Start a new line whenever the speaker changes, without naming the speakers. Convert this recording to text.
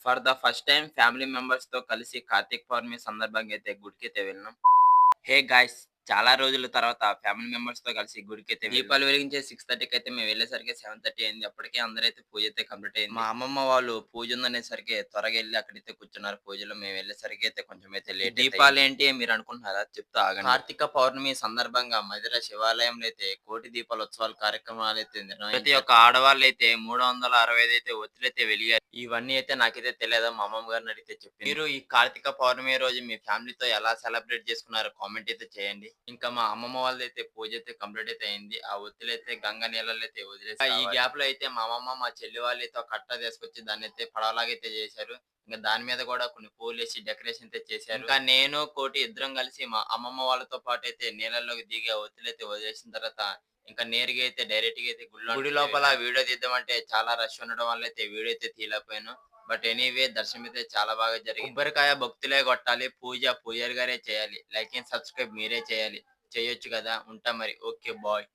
For the first time family మెంబర్స్‌తో కలిసి కార్తీక పౌర్ణమి సందర్భంగా అయితే గుడికైతే వెళ్ళినాం. Hey guys! చాలా రోజుల తర్వాత ఫ్యామిలీ మెంబర్స్‌తో కలిసి గుడికైతే దీపాలు వెలిగించే 6:30కి అయితే మేము వెళ్ళేసరికి 7:30 అయింది. అప్పటికే అందరైతే పూజ అయితే కంప్లీట్ అయింది. మా అమ్మమ్మ వాళ్ళు పూజ ఉందనేసరికి త్వరగా ఎళ్లి అక్కడైతే కూర్చున్నారు పూజలో. మేము వెళ్ళేసరికి అయితే కొంచెం అయితే లేట్ దీపాలేంటి మీరు అనుకుంటున్నారా? చెప్తా ఆగండి. కార్తీక పౌర్ణమి సందర్భంగా మధిర శివాలయంలో అయితే కోటి దీపాలోత్సవాల కార్యక్రమాలైతే నిర్వహించారు. ప్రతి ఒక్క ఆడవాళ్ళైతే 365 అయితే ఒత్తులైతే వెలిగారు. ఇవన్నీ అయితే నాకైతే తెలియదు. మా అమ్మమ్మ గారిని అడిగితే చెప్పింది. మీరు ఈ కార్తీక పౌర్ణమి రోజు మీ ఫ్యామిలీతో ఎలా సెలబ్రేట్ చేసుకున్నారో కామెంట్ అయితే చేయండి. ఇంకా మా అమ్మమ్మ వాళ్ళదైతే పూజ అయితే కంప్లీట్ అయితే అయింది. ఆ ఒత్తులైతే గంగ నీళ్ళలో అయితే వదిలేసి ఈ గ్యాప్ లో అయితే మా అమ్మమ్మ, మా చెల్లి వాళ్ళైతే ఒక కట్ట తీసుకొచ్చి దాన్నైతే పడవలాగైతే చేశారు. ఇంకా దాని మీద కూడా కొన్ని పూలేసి డెకరేషన్ అయితే చేశారు. ఇంకా నేను, కోటి ఇద్దరం కలిసి మా అమ్మమ్మ వాళ్ళతో పాటు అయితే నీళ్ళలోకి దిగి ఆ ఒత్తులైతే వదిలేసిన తర్వాత ఇంకా నేరుగా అయితే డైరెక్ట్ గా అయితే గుడి లోపల వీడియో తీద్దామంటే చాలా రష్ ఉండడం వల్ల అయితే వీడియో అయితే తీయలేకపోయాను. బట్ ఎనీవే దర్శనం అయితే చాలా బాగా జరిగింది. కొబ్బరికాయ భక్తులే కొట్టాలి. పూజ పూజారి గారే చేయాలి. లైక్ అండ్ సబ్స్క్రైబ్ మీరే చేయాలి. చేయొచ్చు కదా! ఉంటా మరి. Okay bye.